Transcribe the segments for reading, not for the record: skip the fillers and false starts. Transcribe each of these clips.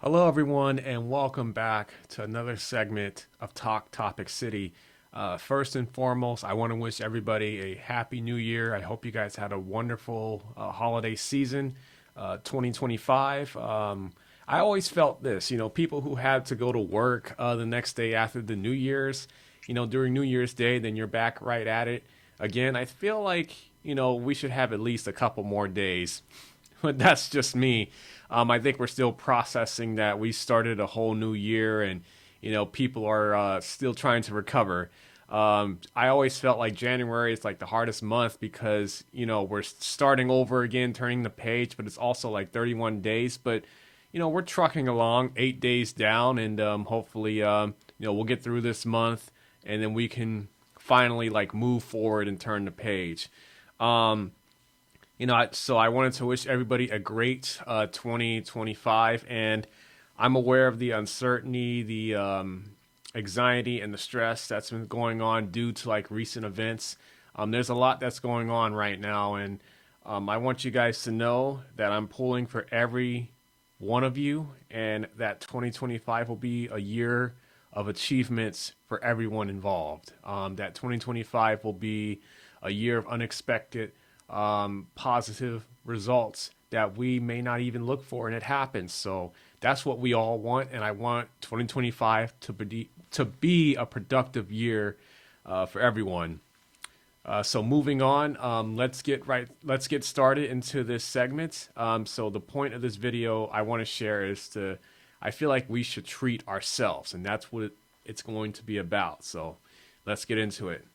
Hello, everyone, and welcome back to another segment of Talk Topic City. First and foremost, I want to wish everybody a happy new year. I hope you guys had a wonderful holiday season, 2025. I always felt this, people who had to go to work the next day after the New Year's, during New Year's Day, then you're back right at it. Again, I feel like, we should have at least a couple more days. But that's just me. I think we're still processing that we started a whole new year, and people are still trying to recover. I always felt like January is like the hardest month because we're starting over again, turning the page, but it's also like 31 days. But we're trucking along, 8 days down, and hopefully we'll get through this month, and then we can finally like move forward and turn the page. So I wanted to wish everybody a great 2025, and I'm aware of the uncertainty, the anxiety, and the stress that's been going on due to like recent events. There's a lot that's going on right now, and I want you guys to know that I'm pulling for every one of you, and that 2025 will be a year of achievements for everyone involved. That 2025 will be a year of unexpected positive results that we may not even look for, and it happens. So that's what we all want, and I want 2025 to be a productive year for everyone. So moving on, let's get started into this segment. So the point of this video I want to share is I feel like we should treat ourselves, and that's what it's going to be about. So let's get into it.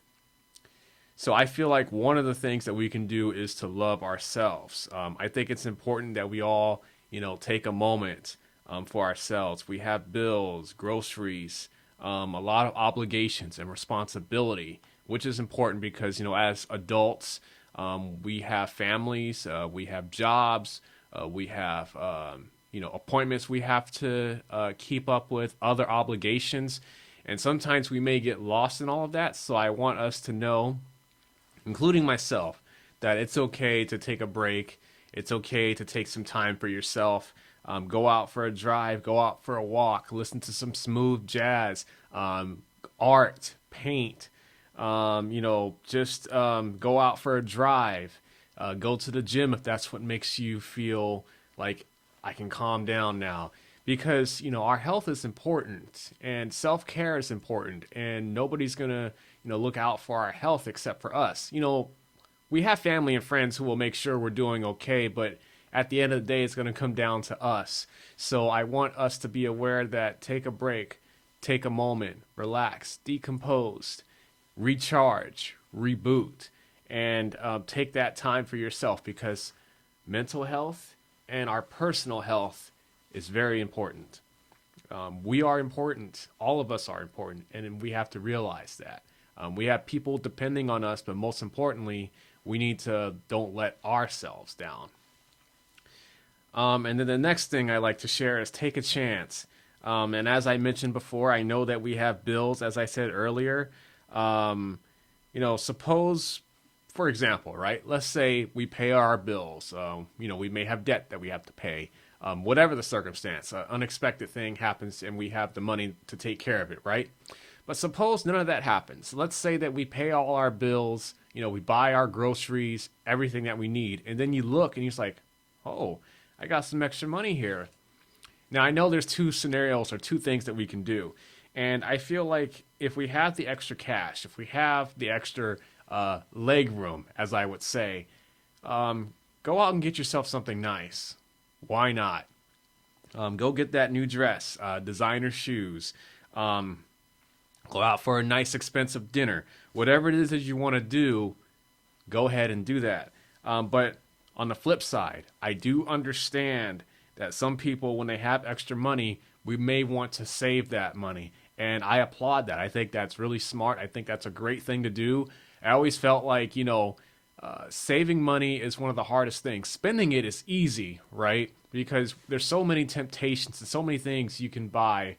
So I feel like one of the things that we can do is to love ourselves. I think it's important that we all, take a moment for ourselves. We have bills, groceries, a lot of obligations and responsibility, which is important because, as adults, we have families, we have jobs, we have, appointments we have to keep up with, other obligations. And sometimes we may get lost in all of that. So I want us to know, including myself, that it's okay to take a break. It's okay to take some time for yourself. Go out for a drive, go out for a walk, listen to some smooth jazz, art, paint, just go out for a drive, go to the gym if that's what makes you feel like I can calm down now. Because, our health is important and self-care is important, and nobody's going to, look out for our health except for us. We have family and friends who will make sure we're doing okay, but at the end of the day, it's going to come down to us. So I want us to be aware that take a break, take a moment, relax, decompose, recharge, reboot, and take that time for yourself, because mental health and our personal health is very important. We are important. All of us are important, and we have to realize that. We have people depending on us, but most importantly, we need to don't let ourselves down. And then the next thing I like to share is take a chance. And as I mentioned before, I know that we have bills, as I said earlier. Suppose, for example, right? Let's say we pay our bills. We may have debt that we have to pay. Whatever the circumstance, an unexpected thing happens and we have the money to take care of it, right? But suppose none of that happens. Let's say that we pay all our bills, we buy our groceries, everything that we need, and then you look and you're like, oh, I got some extra money here. Now, I know there's two scenarios or two things that we can do. And I feel like if we have the extra cash, if we have the extra leg room, as I would say, go out and get yourself something nice. Why not? Go get that new dress, designer shoes, go out for a nice expensive dinner. Whatever it is that you want to do, go ahead and do that. But on the flip side, I do understand that some people, when they have extra money, we may want to save that money. And I applaud that. I think that's really smart. I think that's a great thing to do. I always felt like, saving money is one of the hardest things. Spending it is easy, right? Because there's so many temptations and so many things you can buy.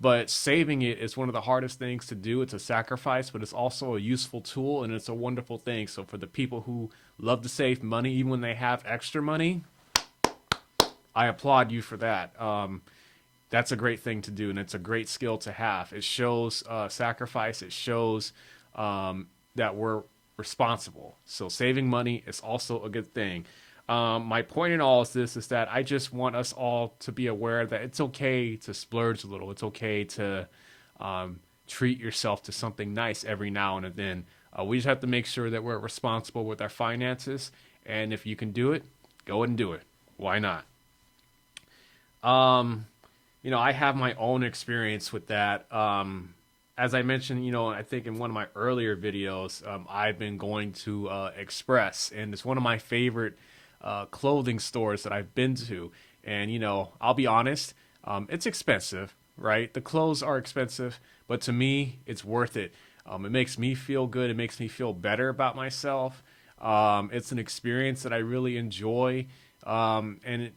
But saving it is one of the hardest things to do. It's a sacrifice, but it's also a useful tool, and it's a wonderful thing. So for the people who love to save money, even when they have extra money, I applaud you for that. that's a great thing to do, and it's a great skill to have. It shows sacrifice. It shows that we're responsible. So saving money is also a good thing. My point in all of this is that I just want us all to be aware that it's okay to splurge a little. It's okay to treat yourself to something nice every now and then. We just have to make sure that we're responsible with our finances, and if you can do it, go ahead and do it. Why not? Um, I have my own experience with that. As I mentioned, I think in one of my earlier videos, I've been going to Express, and it's one of my favorite clothing stores that I've been to. And, I'll be honest, it's expensive, right? The clothes are expensive, but to me, it's worth it. It makes me feel good. It makes me feel better about myself. It's an experience that I really enjoy. And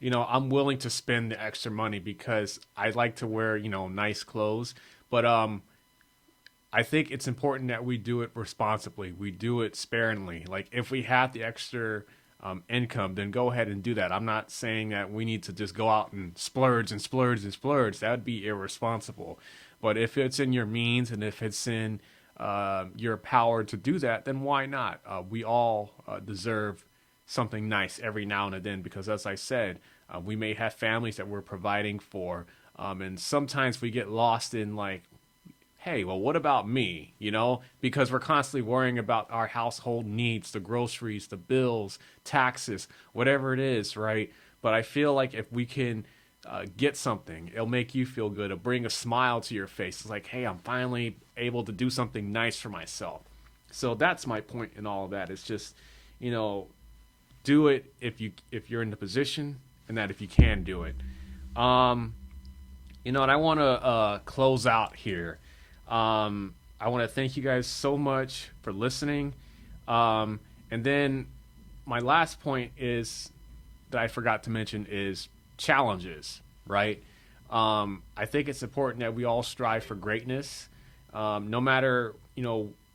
I'm willing to spend the extra money because I like to wear, nice clothes. But I think it's important that we do it responsibly. We do it sparingly. Like if we have the extra income, then go ahead and do that. I'm not saying that we need to just go out and splurge and splurge and splurge. That would be irresponsible. But if it's in your means and if it's in your power to do that, then why not? We all deserve something nice every now and then because, as I said, we may have families that we're providing for. And sometimes we get lost in like, hey, well, what about me? Because we're constantly worrying about our household needs, the groceries, the bills, taxes, whatever it is, right? But I feel like if we can get something, it'll make you feel good. It'll bring a smile to your face. It's like, hey, I'm finally able to do something nice for myself. So that's my point in all of that. It's just, you know, do it if you're in the position, and that if you can do it. Um, and I want to close out here. I want to thank you guys so much for listening. And then my last point is that I forgot to mention is challenges, right? I think it's important that we all strive for greatness. No matter,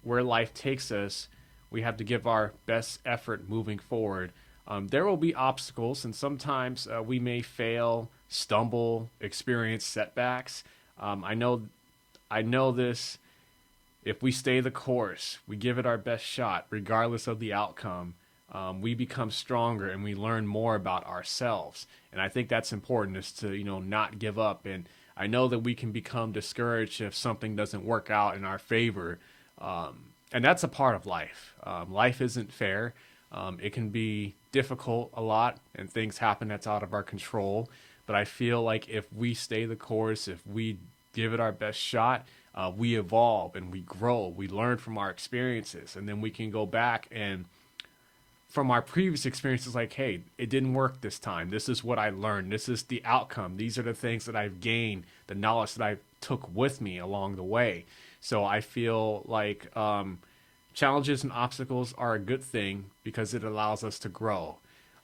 where life takes us, we have to give our best effort moving forward. There will be obstacles, and sometimes we may fail, stumble, experience setbacks. I know this. If we stay the course, we give it our best shot, regardless of the outcome. We become stronger and we learn more about ourselves. And I think that's important, is to not give up. And I know that we can become discouraged if something doesn't work out in our favor. And that's a part of life. Life isn't fair. It can be difficult a lot, and things happen that's out of our control. But I feel like if we stay the course, if we give it our best shot, we evolve and we grow. We learn from our experiences, and then we can go back and from our previous experiences, like, hey, it didn't work this time. This is what I learned. This is the outcome. These are the things that I've gained, the knowledge that I took with me along the way. So I feel like challenges and obstacles are a good thing because it allows us to grow.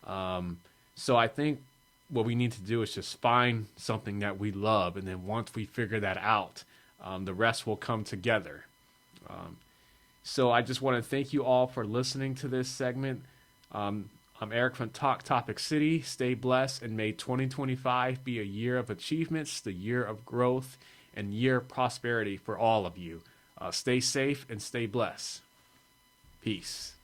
So I think what we need to do is just find something that we love. And then once we figure that out, the rest will come together. So I just want to thank you all for listening to this segment. I'm Eric from Talk Topic City. Stay blessed, and may 2025 be a year of achievements, the year of growth, and year of prosperity for all of you. Stay safe and stay blessed. Peace.